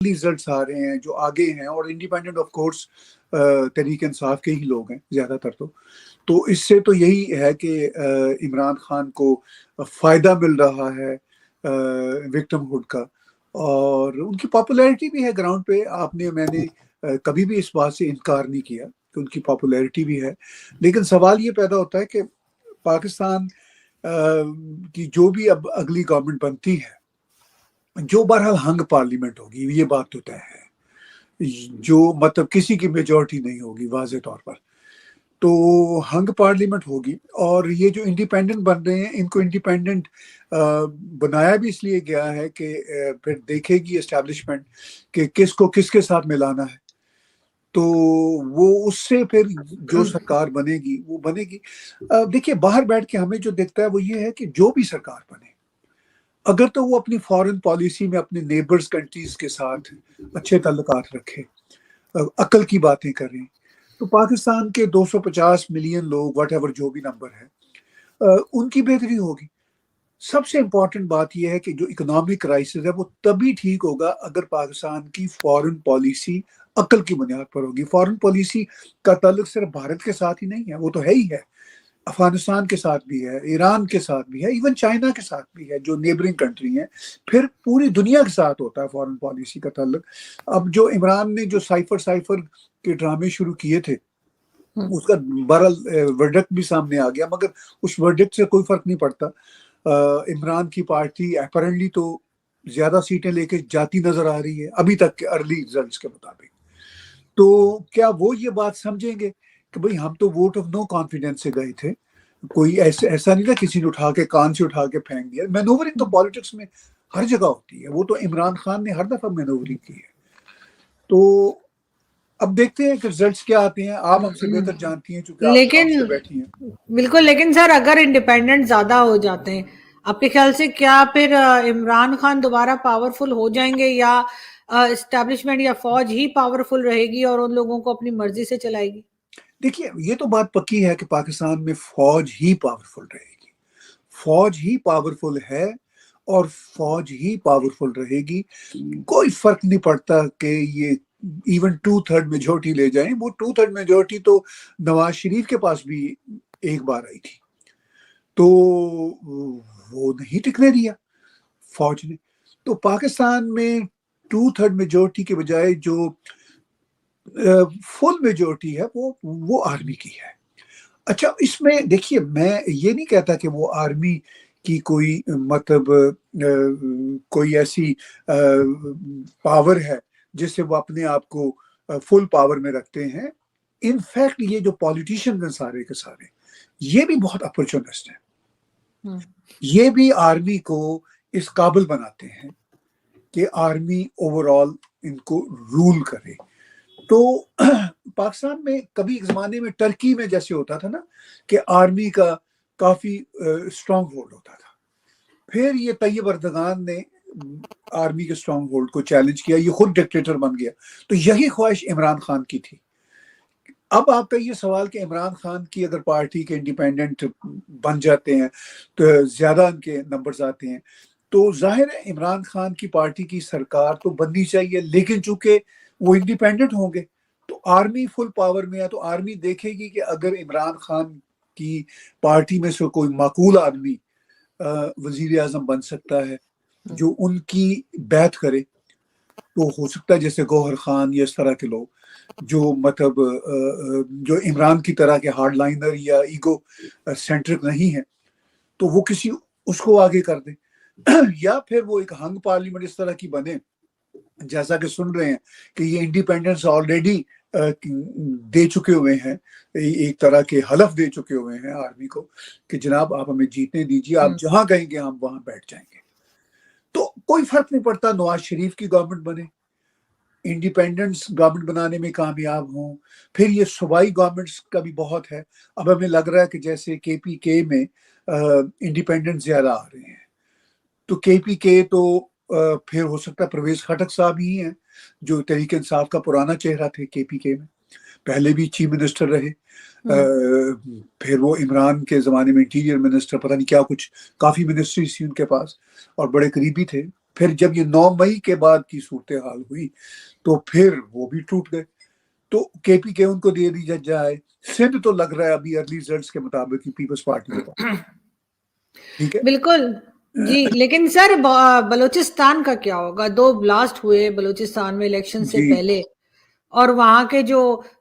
نقلی رزلٹس آ رہے ہیں جو آگے ہیں، اور independent of course Tehreek Insaf کے ہی لوگ ہیں زیادہ تر، تو اس سے تو یہی ہے کہ عمران خان کو فائدہ مل رہا ہے وکٹم ہوڈ کا، اور ان کی پاپولیرٹی بھی ہے گراؤنڈ پہ. میں نے کبھی بھی اس بات سے انکار نہیں کیا کہ ان کی پاپولیرٹی بھی ہے، لیکن سوال یہ پیدا ہوتا ہے کہ پاکستان کی جو بھی اب اگلی گورنمنٹ بنتی ہے، جو بہرحال ہنگ پارلیمنٹ ہوگی، یہ بات تو طے ہے، جو مطلب کسی کی میجورٹی نہیں ہوگی واضح طور پر، تو ہنگ پارلیمنٹ ہوگی. اور یہ جو انڈیپینڈنٹ بن رہے ہیں، ان کو انڈیپینڈنٹ بنایا بھی اس لیے گیا ہے کہ پھر دیکھے گی اسٹیبلشمنٹ کہ کس کو کس کے ساتھ ملانا ہے، تو وہ اس سے پھر جو سرکار بنے گی وہ بنے گی. دیکھیے باہر بیٹھ کے ہمیں جو دیکھتا ہے وہ یہ ہے کہ جو بھی سرکار بنے، اگر تو وہ اپنی فارن پالیسی میں اپنے نیبرز کنٹریز کے ساتھ اچھے تعلقات رکھے، عقل کی باتیں کریں، تو پاکستان کے 250 ملین لوگ واٹ ایور جو بھی نمبر ہے، ان کی بہتری ہوگی. سب سے امپورٹنٹ بات یہ ہے کہ جو اکنامک کرائسس ہے وہ تبھی ٹھیک ہوگا اگر پاکستان کی فارن پالیسی عقل کی بنیاد پر ہوگی. فارن پالیسی کا تعلق صرف بھارت کے ساتھ ہی نہیں ہے، وہ تو ہے ہی ہے، افغانستان کے ساتھ بھی ہے، ایران کے ساتھ بھی ہے، ایون چائنا کے ساتھ بھی ہے جو نیبرنگ کنٹری ہیں، پھر پوری دنیا کے ساتھ ہوتا ہے فارن پالیسی کا تعلق. اب جو عمران نے جو سائفر کے ڈرامے شروع کیے تھے، اس کا بہرحال ورڈکٹ بھی سامنے آ گیا، مگر اس ورڈکٹ سے کوئی فرق نہیں پڑتا. عمران کی پارٹی اپیرنٹلی تو زیادہ سیٹیں لے کے جاتی نظر آ رہی ہے ابھی تک کے ارلی ریزلٹس کے مطابق. تو کیا وہ یہ بات سمجھیں گے کہ بھئی ہم تو ووٹ آف نو کانفیڈنس سے گئے تھے، کوئی ایسا نہیں تھا کسی نے اٹھا کے کان سے اٹھا کے پھینک دیا. مینوورنگ تو پالیٹکس میں ہر جگہ ہوتی ہے، وہ تو عمران خان نے ہر دفعہ مینوورنگ کی ہے. تو اب دیکھتے ہیں کہ رزلٹس کیا آتے ہیں، آپ ہم سے بہتر جانتی ہیں چونکہ آپ لیکن سے بیٹھی ہیں. بالکل، لیکن سر اگر انڈیپینڈنٹ زیادہ ہو جاتے ہیں، آپ کے خیال سے کیا پھر عمران خان دوبارہ پاورفل ہو جائیں گے، یا اسٹیبلشمنٹ یا فوج ہی پاورفل رہے گی اور ان لوگوں کو اپنی مرضی سے چلائے گی؟ دیکھیے یہ تو بات پکی ہے کہ پاکستان میں فوج ہی پاورفل رہے گی، فوج ہی پاورفل ہے اور فوج ہی پاورفل رہے گی. کوئی فرق نہیں پڑتا کہ یہ ایون 2/3 میجورٹی لے جائیں، وہ 2/3 میجورٹی تو نواز شریف کے پاس بھی ایک بار آئی تھی، تو وہ نہیں ٹکنے دیا فوج نے. تو پاکستان میں 2/3 میجورٹی کے بجائے جو فل میجورٹی ہے وہ آرمی کی ہے. اچھا اس میں دیکھیے میں یہ نہیں کہتا کہ وہ آرمی کی کوئی مطلب کوئی ایسی پاور ہے جس سے وہ اپنے آپ کو فل پاور میں رکھتے ہیں. ان فیکٹ یہ جو پالیٹیشین ہیں سارے کے سارے یہ بھی بہت اپرچونسٹ ہیں، یہ بھی آرمی کو اس قابل بناتے ہیں کہ آرمی اوور آل ان کو رول کرے. تو پاکستان میں کبھی ایک زمانے میں ٹرکی میں جیسے ہوتا تھا نا کہ آرمی کا کافی اسٹرانگ ہولڈ ہوتا تھا، پھر یہ طیب اردگان نے آرمی کے اسٹرانگ ہولڈ کو چیلنج کیا، یہ خود ڈکٹیٹر بن گیا. تو یہی خواہش عمران خان کی تھی. اب آپ کا یہ سوال کہ عمران خان کی اگر پارٹی کے انڈیپینڈنٹ بن جاتے ہیں تو زیادہ ان کے نمبرز آتے ہیں، تو ظاہر ہے عمران خان کی پارٹی کی سرکار تو بننی چاہیے، لیکن چونکہ وہ انڈیپینڈنٹ ہوں گے تو آرمی فل پاور میں ہے، تو آرمی دیکھے گی کہ اگر عمران خان کی پارٹی میں سے کوئی معقول آدمی وزیر اعظم بن سکتا ہے جو ان کی بیعت کرے، تو ہو سکتا ہے جیسے گوہر خان یا اس طرح کے لوگ جو مطلب جو عمران کی طرح کے ہارڈ لائنر یا ایگو سینٹرک نہیں ہیں، تو وہ کسی اس کو آگے کر دیں، یا پھر وہ ایک ہنگ پارلیمنٹ اس طرح کی بنے جیسا کہ سن رہے ہیں کہ یہ انڈیپینڈنس آلریڈی دے چکے ہوئے ہیں، ایک طرح کے حلف دے چکے ہوئے ہیں آرمی کو کہ جناب آپ ہمیں جیتنے دیجیے، آپ جہاں کہیں گے ہم وہاں بیٹھ جائیں گے. تو کوئی فرق نہیں پڑتا نواز شریف کی گورنمنٹ بنے، انڈیپینڈنس گورنمنٹ بنانے میں کامیاب ہوں، پھر یہ صوبائی گورنمنٹس کا بھی بہت ہے. اب ہمیں لگ رہا ہے کہ جیسے KPK میں انڈیپینڈنٹ زیادہ آ رہے ہیں، تو KPK تو پھر ہو سکتا ہے پرویز خٹک صاحب ہی ہیں جو تحریک انصاف کا پرانا چہرہ تھے KPK میں، پہلے بھی چیف منسٹر رہے، پھر وہ عمران کے زمانے میں انٹیریئر منسٹر، پتہ نہیں کیا کچھ کافی منسٹریز تھی ان کے پاس اور بڑے قریبی تھے फिर जब ये 9 मई के बाद की सूरत हाल हुई तो फिर वो भी टूट गए, तो केपीके उनको दे दी जाए। सिंध तो लग रहा है अभी अर्ली रिजल्ट्स के मुताबिक की पीपल्स पार्टी के पास, ठीक है। बिल्कुल जी, लेकिन सर बलूचिस्तान का क्या होगा? 2 ब्लास्ट हुए बलूचिस्तान में इलेक्शन से पहले, और वहाँ के जो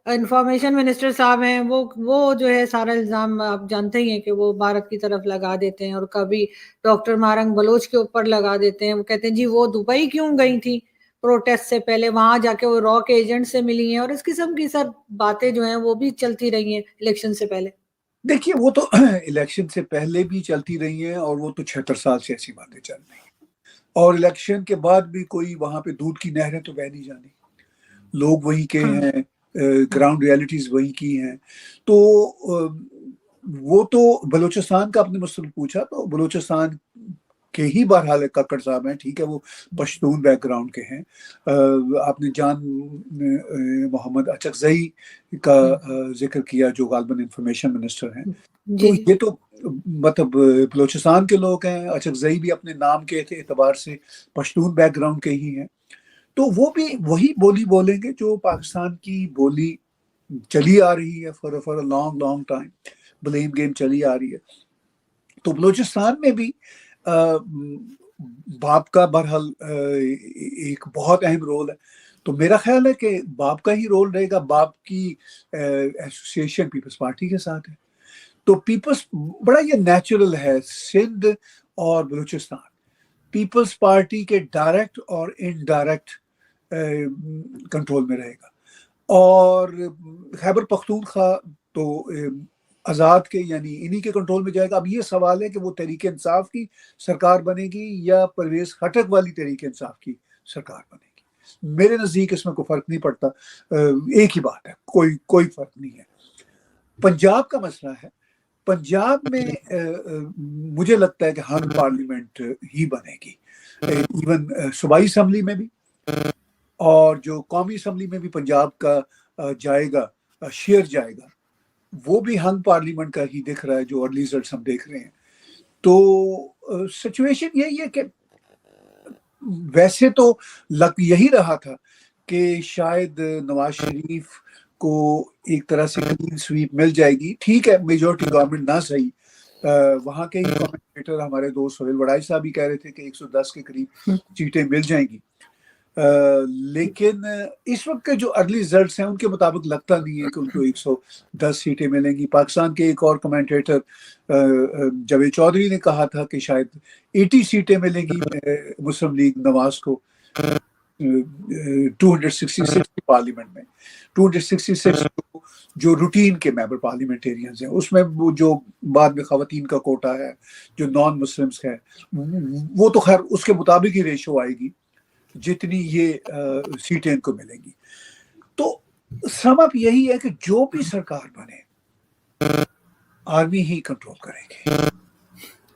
इंफॉर्मेशन मिनिस्टर साहब हैं वो जो है सारा इल्जाम आप जानते ही हैं कि वो भारत की तरफ लगा देते हैं, और कभी डॉक्टर मारंग बलोच के ऊपर लगा देते हैं। वो कहते हैं जी वो दुबई क्यों गई थी प्रोटेस्ट से पहले, वहां जाके वो रॉ के एजेंट से मिली हैं, और इस किस्म की सर बातें जो हैं वो भी चलती रही हैं इलेक्शन से पहले। देखिए वो तो इलेक्शन से पहले भी चलती रही हैं, और वो तो 76 साल से ऐसी बातें चल रही हैं, और इलेक्शन के बाद भी कोई वहां पे दूध की नहरें तो बह नहीं जानी, लोग वहीं के हैं, ग्राउंड रियलिटीज वहीं की हैं। तो वो तो बलूचिस्तान का आपने मुझसे पूछा, तो बलूचिस्तान के ही बहरहाल कक्कड़ साहब हैं, ठीक है, वो पश्तून बैकग्राउंड के हैं। आपने जान मोहम्मद अचकजई का जिक्र किया जो गालबन इंफॉर्मेशन मिनिस्टर हैं, तो ये तो मतलब बलूचिस्तान के लोग हैं। अचकजई भी अपने नाम के एतबार से पश्तून बैकग्राउंड के ही हैं, तो वो भी वही बोली बोलेंगे जो पाकिस्तान की बोली चली आ रही है for a long time, blame game चली आ रही है। तो बलूचिस्तान में भी बाप का बहरहाल एक बहुत अहम रोल है, तो मेरा ख्याल है कि बाप का ही रोल रहेगा। बाप की एसोसिएशन पीपल्स पार्टी के साथ है, तो पीपल्स बड़ा ये नेचुरल है, सिंध और बलूचिस्तान पीपल्स पार्टी के डायरेक्ट और इनडायरेक्ट कंट्रोल में रहेगा, और खैबर पख्तूनख्वा तो आज़ाद के यानी इन्हीं के कंट्रोल में जाएगा। अब ये सवाल है कि वो तहरीक इंसाफ की सरकार बनेगी या परवेज खटक वाली तहरीक इंसाफ की सरकार बनेगी। मेरे नज़दीक इसमें कोई फ़र्क नहीं पड़ता, एक ही बात है, कोई फ़र्क नहीं है। पंजाब का मसला है, पंजाब में मुझे लगता है कि हंग पार्लियामेंट ही बनेगी, इवन सूबाई असम्बली में भी, और जो कौमी असम्बली में भी पंजाब का जाएगा, शेयर जाएगा, वो भी हंग पार्लियामेंट का ही दिख रहा है जो अर्ली रिजल्ट्स हम देख रहे हैं। तो सिचुएशन यही है कि वैसे तो लग यही रहा था कि शायद नवाज शरीफ को एक तरह से क्लीन स्वीप मिल जाएगी, ठीक है, मेजॉरिटी गवर्नमेंट ना सही। वहाँ के ही कमेंटेटर हमारे दोस्त सोहेल वड़ाई साहब भी कह रहे थे कि 110 के करीब सीटें मिल जाएंगी, लेकिन इस वक्त के जो अर्ली रिजल्ट्स हैं उनके मुताबिक लगता नहीं है कि उनको 110 सीटें मिलेंगी। पाकिस्तान के एक और कमेंटेटर जावेद चौधरी ने कहा था कि शायद 80 सीटें मिलेंगी मुस्लिम लीग नवाज को 266 पार्लियामेंट में। 266 जो रूटीन के मेंबर पार्लियामेंटेरियंस हैं, उसमें वो जो बाद में खवातीन का कोटा है, जो नॉन मुस्लिम्स है, वो तो खैर उसके मुताबिक ही रेशो आएगी जितनी ये सीटें इनको मिलेंगी। तो सम अप यही है कि जो भी सरकार बने आर्मी ही कंट्रोल करेगी,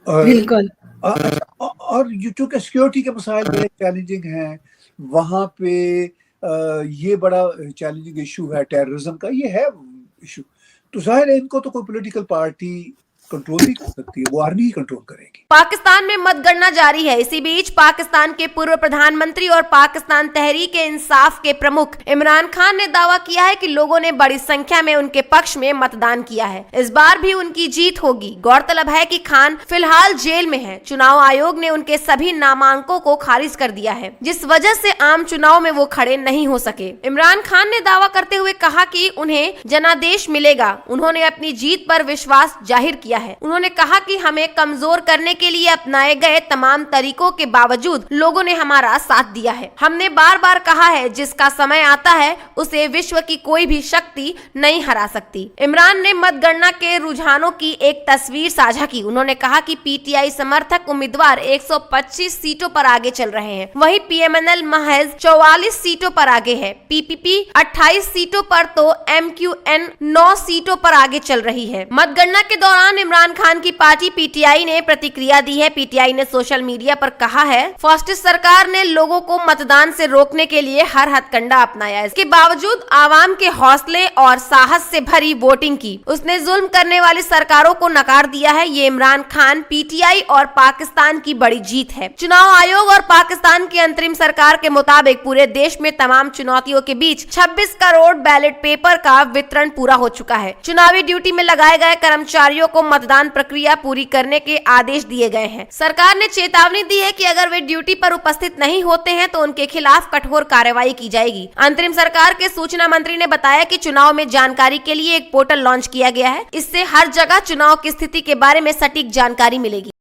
बिल्कुल। और चूंकि सिक्योरिटी के मसाइल बड़े चैलेंजिंग हैं वहाँ पे, ये बड़ा चैलेंजिंग इशू है टेररिज्म का, ये है इशू, तो जाहिर है इनको तो कोई पॉलिटिकल पार्टी कंट्रोल नहीं कर सकती है, वो आर्मी ही कंट्रोल करेगी। पाकिस्तान में मतगणना जारी है। इसी बीच पाकिस्तान के पूर्व प्रधानमंत्री और पाकिस्तान तहरीक इंसाफ के प्रमुख इमरान खान ने दावा किया है कि लोगों ने बड़ी संख्या में उनके पक्ष में मतदान किया है, इस बार भी उनकी जीत होगी। गौरतलब है कि खान फिलहाल जेल में है। चुनाव आयोग ने उनके सभी नामांकों को खारिज कर दिया है, जिस वजह से आम चुनाव में वो खड़े नहीं हो सके। इमरान खान ने दावा करते हुए कहा कि उन्हें जनादेश मिलेगा। उन्होंने अपनी जीत पर विश्वास जाहिर किया है। उन्होंने कहा कि हमें कमजोर करने के लिए अपनाए गए तमाम तरीकों के बावजूद लोगों ने हमारा साथ दिया है। हमने बार बार कहा है जिसका समय आता है उसे विश्व की कोई भी शक्ति नहीं हरा सकती। इमरान ने मतगणना के रुझानों की एक तस्वीर साझा की। उन्होंने कहा कि पीटीआई समर्थक उम्मीदवार 125 सीटों पर आगे चल रहे हैं, वहीं पीएमएनएल महज 44 सीटों पर आगे है। पीपीपी 28 सीटों पर तो एमक्यूएन 9 सीटों पर आगे चल रही है। मतगणना के दौरान इमरान खान की पार्टी पीटीआई ने प्रतिक्रिया दी है। पीटीआई ने सोशल मीडिया पर कहा है, फासिस्ट सरकार ने लोगों को मतदान से रोकने के लिए हर हथकंडा अपनाया। इसके बावजूद आवाम के हौसले और साहस से भरी वोटिंग की। उसने जुल्म करने वाली सरकारों को नकार दिया है। ये इमरान खान, पीटीआई और पाकिस्तान की बड़ी जीत है। चुनाव आयोग और पाकिस्तान की अंतरिम सरकार के मुताबिक पूरे देश में तमाम चुनौतियों के बीच 26 करोड़ बैलेट पेपर का वितरण पूरा हो चुका है। चुनावी ड्यूटी में लगाए गए कर्मचारियों को मतदान प्रक्रिया पूरी करने के आदेश दिए गए हैं। सरकार ने चेतावनी दी है कि अगर वे ड्यूटी पर उपस्थित नहीं होते हैं तो उनके खिलाफ कठोर कार्रवाई की जाएगी। अंतरिम सरकार के सूचना मंत्री ने बताया कि चुनाव में जानकारी के लिए एक पोर्टल लॉन्च किया गया है। इससे हर जगह चुनाव की स्थिति के बारे में सटीक जानकारी मिलेगी।